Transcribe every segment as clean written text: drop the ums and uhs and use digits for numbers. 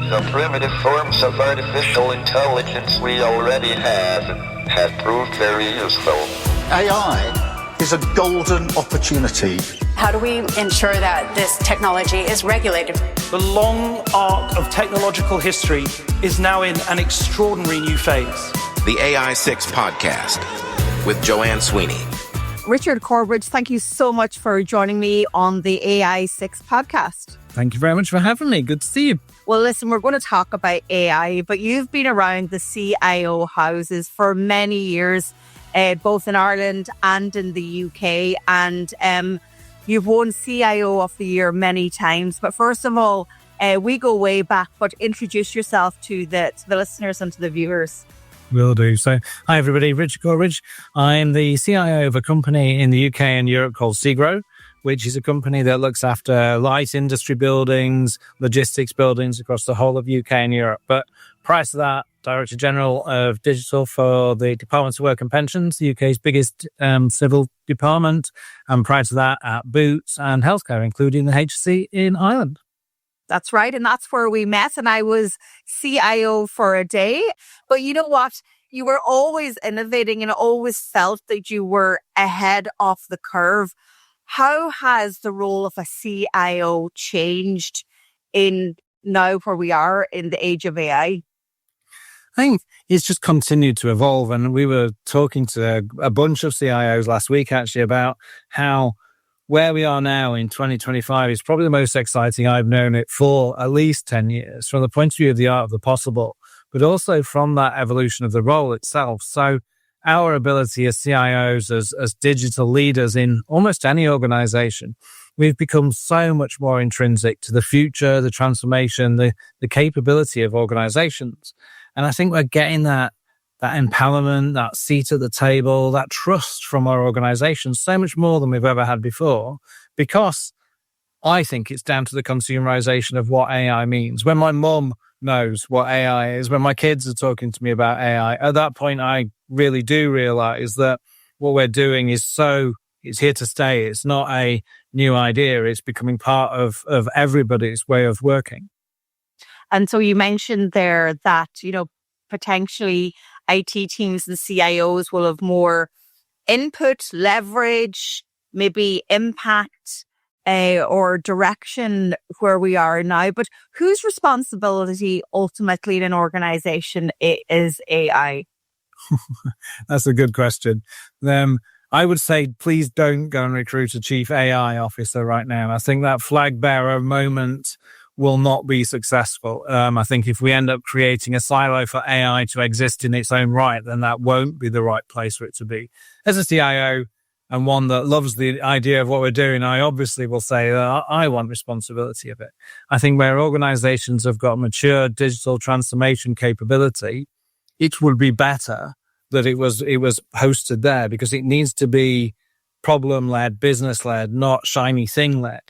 the primitive forms of artificial intelligence we already have proved very useful. AI is a golden opportunity. How do we ensure that this technology is regulated? The long arc of technological history is now in an extraordinary new phase. The AI 6 podcast with Joanne Sweeney. Richard Corbridge, thank you so much for joining me on the AI 6 podcast. Thank you very much for having me. Good to see you. Well, listen, we're going to talk about AI, but you've been around the CIO houses for many years, both in Ireland and in the UK, and you've won CIO of the Year many times. But first of all, we go way back, but introduce yourself to the listeners and to the viewers. Will do. So, hi everybody, Richard Corbridge. I'm the CIO of a company in the UK and Europe called Segro, which is a company that looks after light industry buildings, logistics buildings across the whole of UK and Europe. But prior to that, Director General of Digital for the Department of Work and Pensions, the UK's biggest civil department. And prior to that, at Boots and Healthcare, including the HSE in Ireland. That's right. And that's where we met. And I was CIO for a day. But you know what? You were always innovating and always felt that you were ahead of the curve. How has the role of a CIO changed in now where we are in the age of AI? I think it's just continued to evolve. And we were talking to a bunch of CIOs last week, actually, about how where we are now in 2025 is probably the most exciting I've known it for at least 10 years, from the point of view of the art of the possible, but also from that evolution of the role itself. So our ability as CIOs, as digital leaders in almost any organization, we've become so much more intrinsic to the future, the transformation, the capability of organizations. And I think we're getting that empowerment, that seat at the table, that trust from our organizations so much more than we've ever had before, because I think it's down to the consumerization of what AI means. When my mum knows what AI is, when my kids are talking to me about AI, at that point, I really do realize that what we're doing it's here to stay. It's not a new idea. It's becoming part of everybody's way of working. And so you mentioned there that, potentially IT teams and CIOs will have more input, leverage, maybe impact or direction where we are now. But whose responsibility ultimately in an organization is AI? That's a good question. I would say, please don't go and recruit a chief AI officer right now. I think that flag bearer moment will not be successful. I think if we end up creating a silo for AI to exist in its own right, then that won't be the right place for it to be. As a CIO and one that loves the idea of what we're doing, I obviously will say that I want responsibility of it. I think where organizations have got mature digital transformation capability, it would be better that it was hosted there, because it needs to be problem-led, business-led, not shiny thing-led.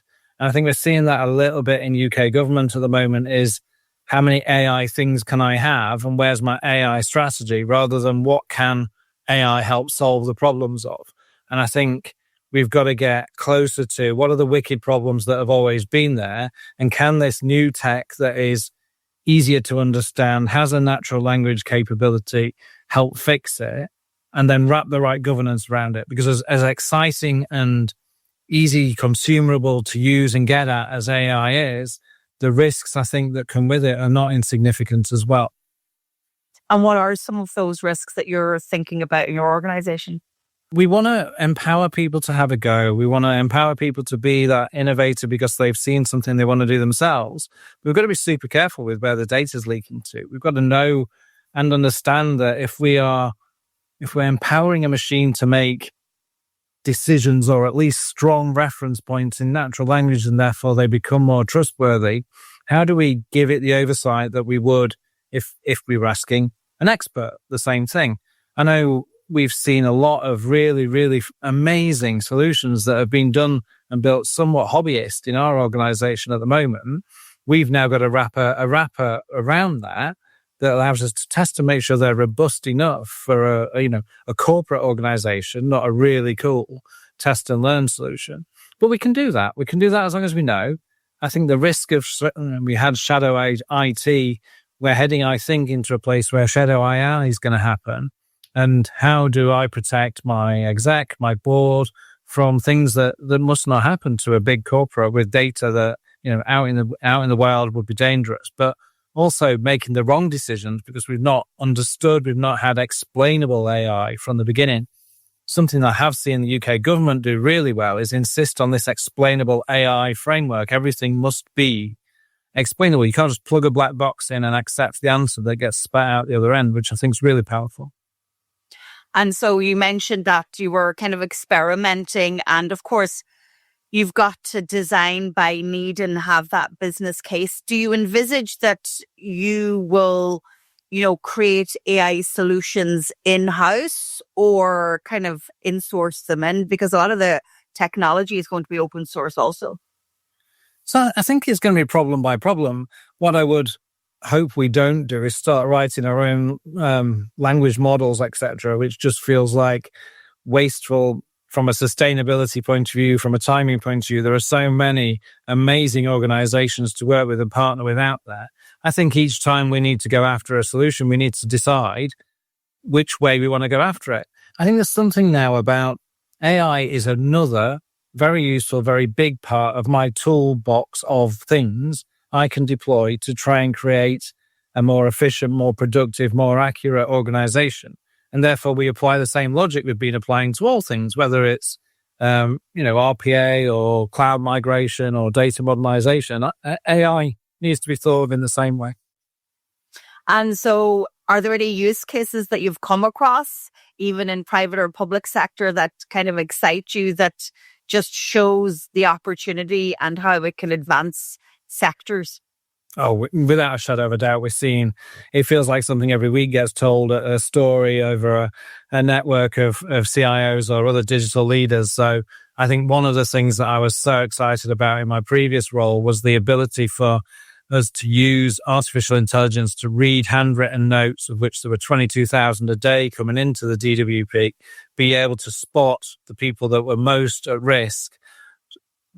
And I think we're seeing that a little bit in UK government at the moment, is how many AI things can I have and where's my AI strategy, rather than what can AI help solve the problems of. And I think we've got to get closer to what are the wicked problems that have always been there, and can this new tech that is easier to understand, has a natural language capability, help fix it, and then wrap the right governance around it. Because as exciting and easy consumable to use and get at as AI is, the risks I think that come with it are not insignificant as well. And what are some of those risks that you're thinking about in your organization? We want to empower people to have a go. We want to empower people to be that innovator because they've seen something they want to do themselves. We've got to be super careful with where the data is leaking to. We've got to know and understand that if we're empowering a machine to make decisions, or at least strong reference points in natural language, and therefore they become more trustworthy, how do we give it the oversight that we would if we were asking an expert the same thing? I know we've seen a lot of really, really amazing solutions that have been done and built somewhat hobbyist in our organization at the moment. We've now got a wrapper around that allows us to test to make sure they're robust enough for a corporate organization, not a really cool test and learn solution. But we can do that. We can do that as long as we know. I think the risk of, we had shadow IT, we're heading, I think, into a place where shadow AI is going to happen. And how do I protect my exec, my board from things that must not happen to a big corporate with data that, out in the wild would be dangerous, but also making the wrong decisions because we've not understood, we've not had explainable AI from the beginning. Something I have seen the UK government do really well is insist on this explainable AI framework. Everything must be explainable. You can't just plug a black box in and accept the answer that gets spat out the other end, which I think is really powerful. And so you mentioned that you were kind of experimenting, and of course, you've got to design by need and have that business case. Do you envisage that you will, create AI solutions in-house or kind of in-source them in? Because a lot of the technology is going to be open source also. So I think it's going to be problem by problem. What I would hope we don't do is start writing our own language models, etc., which just feels like wasteful from a sustainability point of view, from a timing point of view. There are so many amazing organizations to work with and partner without that. I think each time we need to go after a solution, we need to decide which way we want to go after it. I think there's something now about AI is another very useful, very big part of my toolbox of things I can deploy to try and create a more efficient, more productive, more accurate organization. And therefore, we apply the same logic we've been applying to all things, whether it's, RPA or cloud migration or data modernization. AI needs to be thought of in the same way. And so are there any use cases that you've come across, even in private or public sector, that kind of excite you, that just shows the opportunity and how it can advance sectors? Oh, without a shadow of a doubt, it feels like something every week gets told, a story over a network of CIOs or other digital leaders. So I think one of the things that I was so excited about in my previous role was the ability for us to use artificial intelligence to read handwritten notes, of which there were 22,000 a day coming into the DWP, be able to spot the people that were most at risk,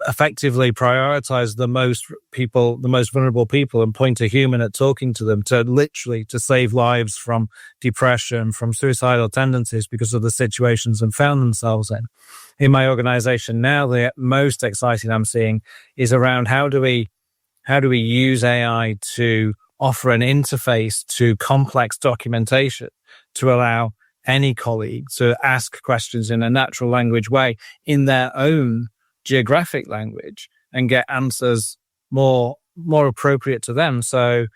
effectively prioritize the most vulnerable people and point a human at talking to them to save lives from depression, from suicidal tendencies because of the situations they found themselves in. In my organization now, the most exciting I'm seeing is around how do we use AI to offer an interface to complex documentation to allow any colleague to ask questions in a natural language way in their own geographic language and get answers more appropriate to them. So,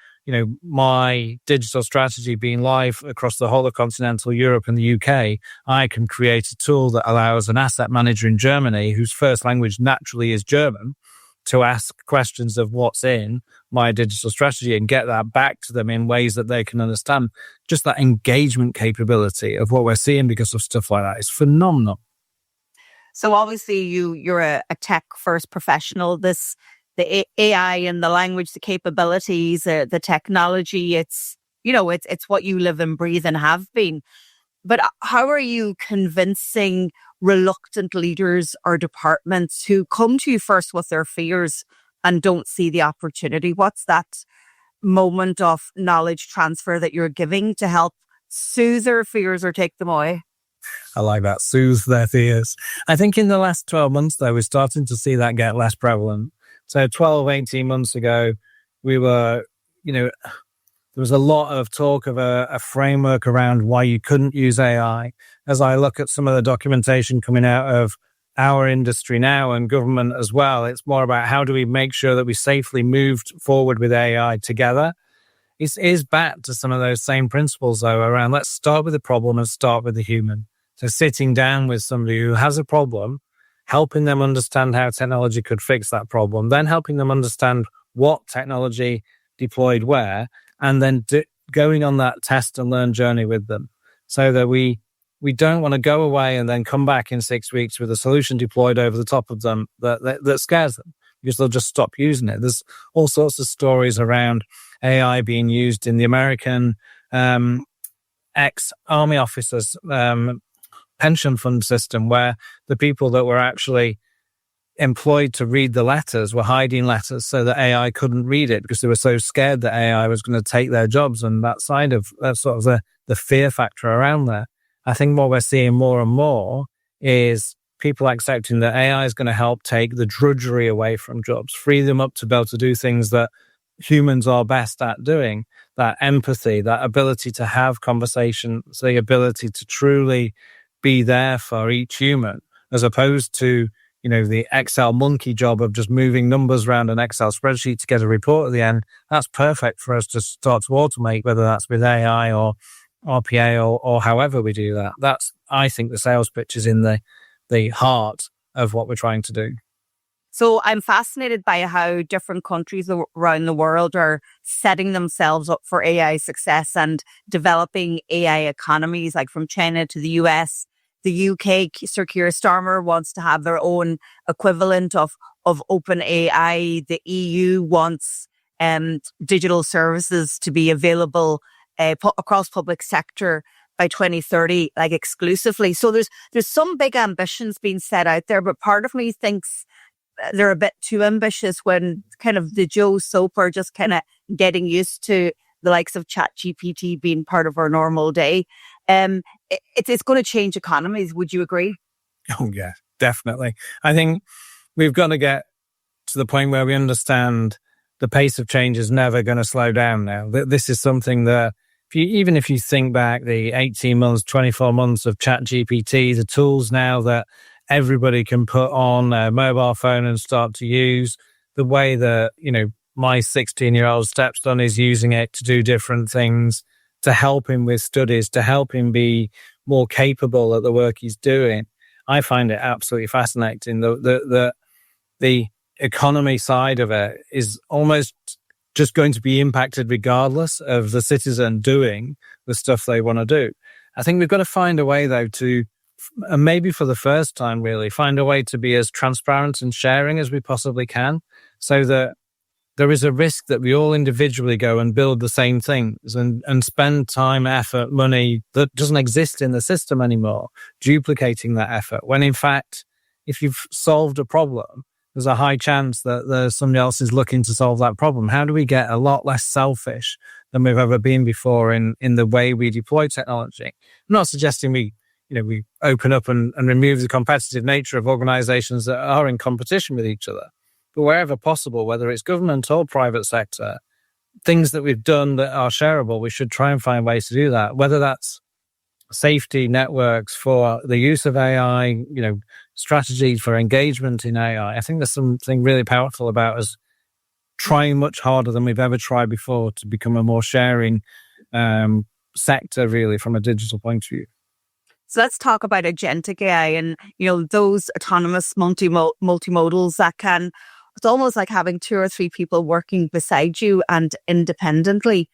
my digital strategy being live across the whole of continental Europe and the UK, I can create a tool that allows an asset manager in Germany, whose first language naturally is German, to ask questions of what's in my digital strategy and get that back to them in ways that they can understand. Just that engagement capability of what we're seeing because of stuff like that is phenomenal. So obviously you're a tech first professional. The AI and the language, the capabilities, the technology, it's what you live and breathe and have been. But how are you convincing reluctant leaders or departments who come to you first with their fears and don't see the opportunity? What's that moment of knowledge transfer that you're giving to help soothe their fears or take them away? I like that, soothe their fears. I think in the last 12 months, though, we're starting to see that get less prevalent. So 12, 18 months ago, we were, there was a lot of talk of a framework around why you couldn't use AI. As I look at some of the documentation coming out of our industry now and government as well, it's more about how do we make sure that we safely moved forward with AI together. It is back to some of those same principles, though, around let's start with the problem and start with the human. So sitting down with somebody who has a problem, helping them understand how technology could fix that problem, then helping them understand what technology deployed where, and then going on that test and learn journey with them so that we don't want to go away and then come back in 6 weeks with a solution deployed over the top of them that scares them because they'll just stop using it. There's all sorts of stories around AI being used in the American ex-army officers' pension fund system, where the people that were actually employed to read the letters were hiding letters so that AI couldn't read it because they were so scared that AI was going to take their jobs, and that side of sort of the fear factor around there. I think what we're seeing more and more is people accepting that AI is going to help take the drudgery away from jobs, free them up to be able to do things that humans are best at doing, that empathy, that ability to have conversations, the ability to truly be there for each human, as opposed to, you know, the Excel monkey job of just moving numbers around an Excel spreadsheet to get a report at the end. That's perfect for us to start to automate, whether that's with AI or RPA or however we do that. That's, I think, the sales pitch is in the heart of what we're trying to do. So I'm fascinated by how different countries around the world are setting themselves up for AI success and developing AI economies, like from China to the US. The UK, Sir Keir Starmer, wants to have their own equivalent of open AI. The EU wants digital services to be available across public sector by 2030, like exclusively. So there's some big ambitions being set out there, but part of me thinks they're a bit too ambitious when kind of the Joe Soap are just kind of getting used to the likes of ChatGPT being part of our normal day. It's going to change economies. Would you agree? Oh, yeah, definitely. I think we've got to get to the point where we understand the pace of change is never going to slow down now. This is something that even if you think back the 18 months, 24 months of ChatGPT, the tools now that everybody can put on a mobile phone and start to use, the way that, you know, my 16-year-old stepson is using it to do different things, to help him with studies, to help him be more capable at the work he's doing. I find it absolutely fascinating. The economy side of it is almost just going to be impacted regardless of the citizen doing the stuff they want to do. I think we've got to find a way, though, to, and maybe for the first time, really, find a way to be as transparent and sharing as we possibly can, so that there is a risk that we all individually go and build the same things and spend time, effort, money that doesn't exist in the system anymore, duplicating that effort. When in fact, if you've solved a problem, there's a high chance that there's somebody else is looking to solve that problem. How do we get a lot less selfish than we've ever been before in the way we deploy technology? I'm not suggesting we open up and remove the competitive nature of organizations that are in competition with each other. But wherever possible, whether it's government or private sector, things that we've done that are shareable, we should try and find ways to do that. Whether that's safety networks for the use of AI, strategies for engagement in AI. I think there's something really powerful about us trying much harder than we've ever tried before to become a more sharing sector, really, from a digital point of view. So let's talk about agentic AI and, those autonomous multimodals that can, it's almost like having 2 or 3 people working beside you and independently.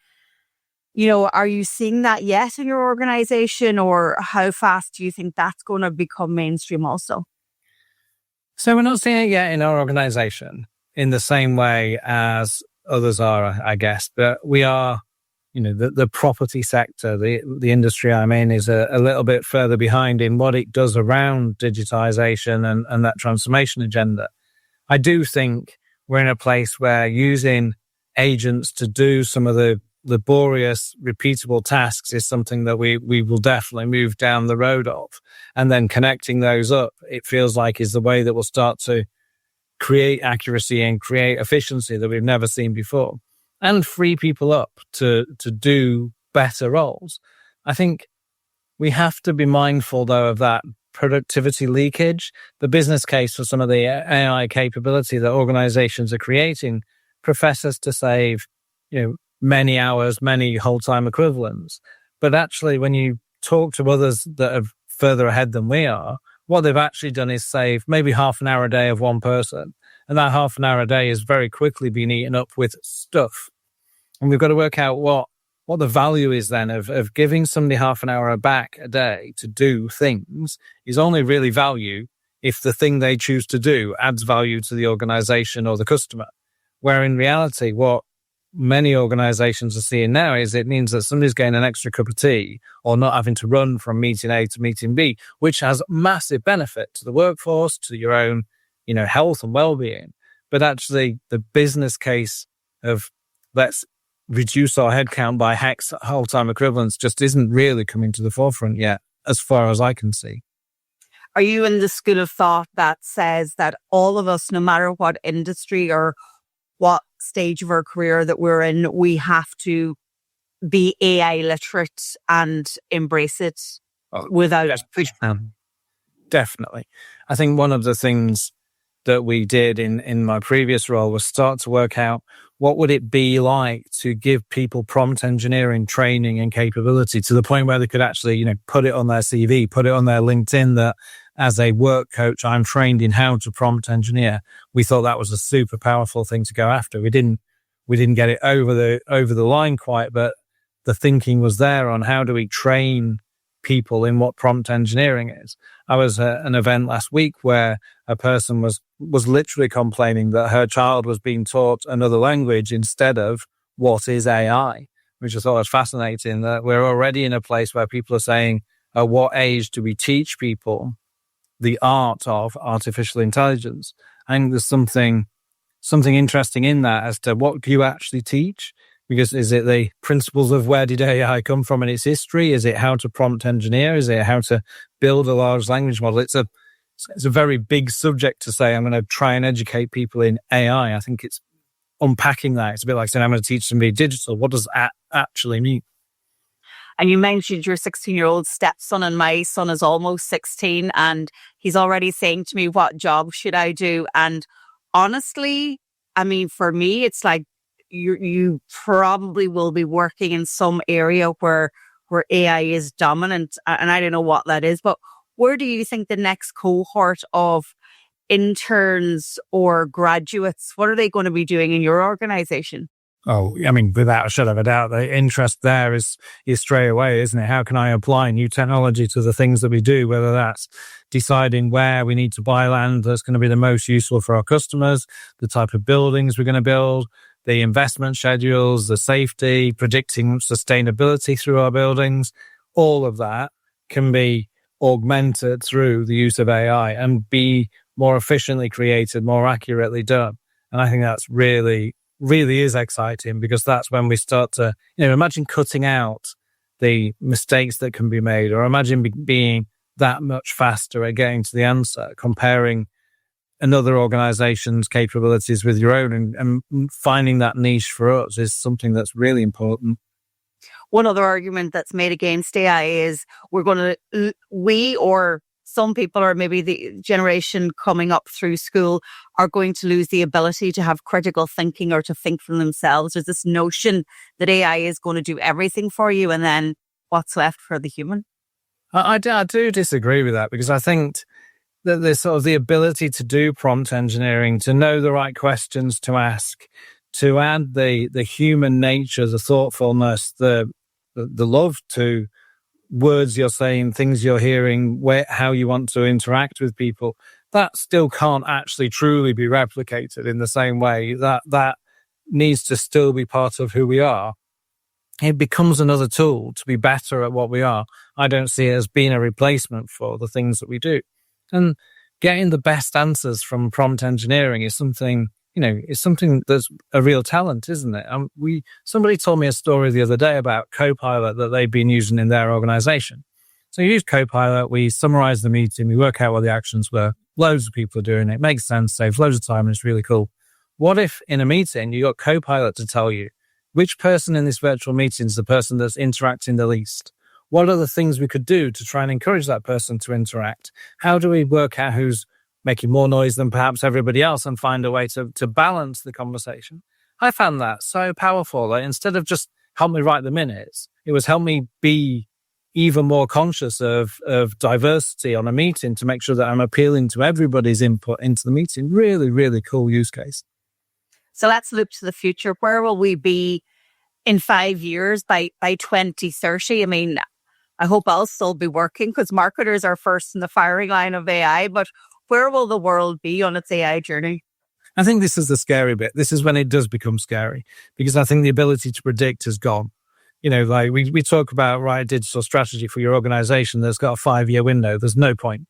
Are you seeing that yet in your organization, or how fast do you think that's going to become mainstream also? So we're not seeing it yet in our organization in the same way as others are, I guess, but we are, the property sector, the industry I'm in is a little bit further behind in what it does around digitization and that transformation agenda. I do think we're in a place where using agents to do some of the laborious, repeatable tasks is something that we will definitely move down the road of. And then connecting those up, it feels like, is the way that we'll start to create accuracy and create efficiency that we've never seen before, and free people up to do better roles. I think we have to be mindful, though, of that productivity leakage. The business case for some of the AI capability that organizations are creating professes to save, many hours, many whole-time equivalents. But actually, when you talk to others that are further ahead than we are, what they've actually done is save maybe half an hour a day of one person. And that half an hour a day is very quickly being eaten up with stuff. And we've got to work out what the value is then of giving somebody half an hour back a day to do things is only really value if the thing they choose to do adds value to the organization or the customer. Where in reality, what many organizations are seeing now is it means that somebody's getting an extra cup of tea or not having to run from meeting A to meeting B, which has massive benefit to the workforce, to your own health and well-being. But actually the business case of let's reduce our headcount by X whole-time equivalents just isn't really coming to the forefront yet, as far as I can see. Are you in the school of thought that says that all of us, no matter what industry or what stage of our career that we're in, we have to be AI literate and embrace it without pushback? Definitely. I think one of the things that we did in my previous role was start to work out what would it be like to give people prompt engineering training and capability to the point where they could actually, put it on their CV, put it on their LinkedIn that as a work coach, I'm trained in how to prompt engineer. We thought that was a super powerful thing to go after. We didn't get it over the line quite, but the thinking was there on how do we train people in what prompt engineering is. I was at an event last week where a person was literally complaining that her child was being taught another language instead of what is AI, which I thought was fascinating, that we're already in a place where people are saying, at what age do we teach people the art of artificial intelligence? I think there's something interesting in that as to what do you actually teach? Because is it the principles of where did AI come from in its history? Is it how to prompt engineer? Is it how to build a large language model? It's a very big subject to say, I'm going to try and educate people in AI. I think it's unpacking that. It's a bit like saying, I'm going to teach somebody digital. What does that actually mean? And you mentioned your 16-year-old stepson, and my son is almost 16, and he's already saying to me, what job should I do? And honestly, I mean, for me, it's like, you probably will be working in some area where AI is dominant, and I don't know what that is, but where do you think the next cohort of interns or graduates, what are they going to be doing in your organization? Oh, I mean, without a shadow of a doubt, the interest there is straight away, isn't it? How can I apply new technology to the things that we do, whether that's deciding where we need to buy land that's going to be the most useful for our customers, the type of buildings we're going to build, the investment schedules, the safety, predicting sustainability through our buildings. All of that can be augmented through the use of AI and be more efficiently created, more accurately done. And I think that's really is exciting, because that's when we start to, imagine cutting out the mistakes that can be made, or imagine being that much faster at getting to the answer, comparing another organization's capabilities with your own, and finding that niche for us is something that's really important. One other argument that's made against AI is we or some people, or maybe the generation coming up through school, are going to lose the ability to have critical thinking or to think for themselves. There's this notion that AI is going to do everything for you, and then what's left for the human? I do disagree with that, because I think that there's sort of the ability to do prompt engineering, to know the right questions to ask, to add the human nature, the thoughtfulness, the love to words you're saying, things you're hearing, how you want to interact with people. That still can't actually truly be replicated in the same way. That needs to still be part of who we are. It becomes another tool to be better at what we are. I don't see it as being a replacement for the things that we do. And getting the best answers from prompt engineering is something, it's something that's a real talent, isn't it? Somebody told me a story the other day about Copilot that they've been using in their organization. So you use Copilot, we summarize the meeting, we work out what the actions were. Loads of people are doing it. Makes sense, saves loads of time, and it's really cool. What if in a meeting you got Copilot to tell you which person in this virtual meeting is the person that's interacting the least? What are the things we could do to try and encourage that person to interact? How do we work out who's making more noise than perhaps everybody else and find a way to balance the conversation? I found that so powerful. Like, instead of just help me write the minutes, it was help me be even more conscious of diversity on a meeting to make sure that I'm appealing to everybody's input into the meeting. Really, really cool use case. So let's look to the future. Where will we be in 5 years by 2030? I mean, I hope I'll still be working, because marketers are first in the firing line of AI, but where will the world be on its AI journey? I think this is the scary bit. This is when it does become scary, because I think the ability to predict has gone. Like we talk about, right, digital strategy for your organization that's got a 5-year window. There's no point.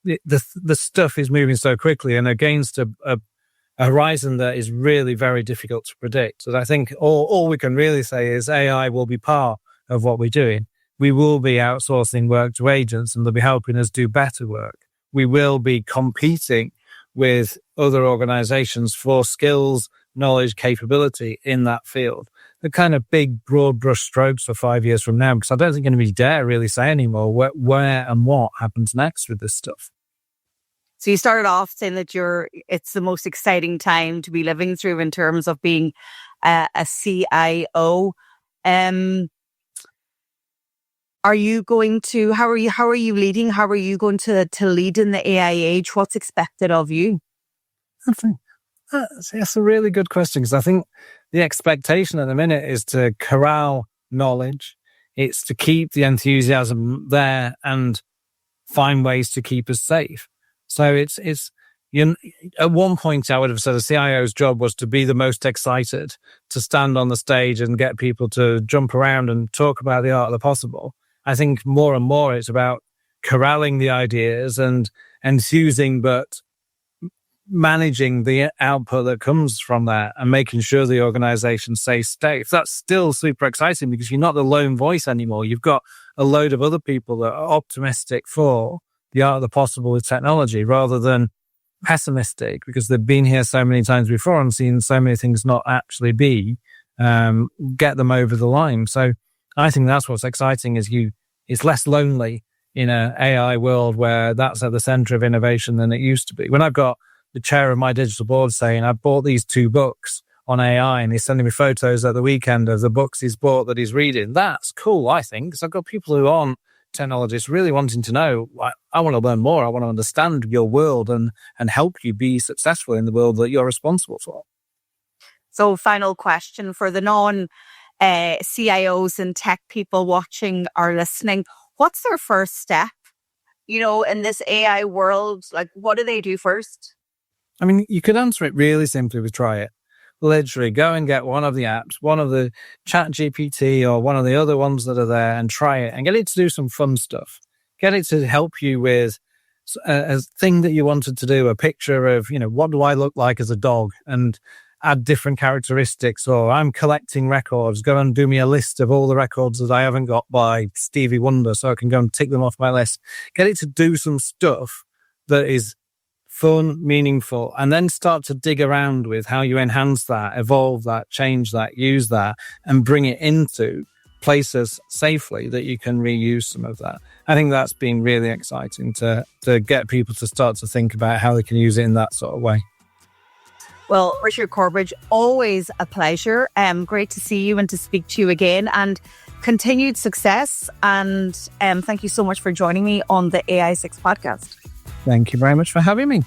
the stuff is moving so quickly and against a horizon that is really very difficult to predict. So I think all we can really say is AI will be part of what we're doing. We will be outsourcing work to agents and they'll be helping us do better work. We will be competing with other organizations for skills, knowledge, capability in that field. The kind of big, broad brush strokes for 5 years from now, because I don't think anybody dare really say anymore where and what happens next with this stuff. So you started off saying that it's the most exciting time to be living through in terms of being a CIO. How are you leading? How are you going to lead in the AI age? What's expected of you? I think that's a really good question, because I think the expectation at the minute is to corral knowledge. It's to keep the enthusiasm there and find ways to keep us safe. So it's at one point I would have said a CIO's job was to be the most excited, to stand on the stage and get people to jump around and talk about the art of the possible. I think more and more it's about corralling the ideas and enthusing, but managing the output that comes from that and making sure the organization stays safe. That's still super exciting because you're not the lone voice anymore. You've got a load of other people that are optimistic for the art of the possible with technology rather than pessimistic because they've been here so many times before and seen so many things not actually get them over the line. So I think that's what's exciting is it's less lonely in an AI world where that's at the center of innovation than it used to be. When I've got the chair of my digital board saying, I bought these 2 books on AI and he's sending me photos at the weekend of the books he's bought that he's reading. That's cool, I think, because I've got people who aren't technologists really wanting to know, I want to learn more. I want to understand your world and help you be successful in the world that you're responsible for. So final question for the non-CIOs and tech people watching or listening. What's their first step, in this AI world? Like, what do they do first? I mean, you could answer it really simply with try it. Literally go and get one of the apps, one of the ChatGPT or one of the other ones that are there and try it and get it to do some fun stuff. Get it to help you with a thing that you wanted to do, a picture of, what do I look like as a dog and add different characteristics, or I'm collecting records. Go and do me a list of all the records that I haven't got by Stevie Wonder so I can go and tick them off my list. Get it to do some stuff that is fun, meaningful, and then start to dig around with how you enhance that, evolve that, change that, use that, and bring it into places safely that you can reuse some of that. I think that's been really exciting to get people to start to think about how they can use it in that sort of way. Well, Richard Corbridge, always a pleasure. Great to see you and to speak to you again, and continued success. And thank you so much for joining me on the AI6 podcast. Thank you very much for having me.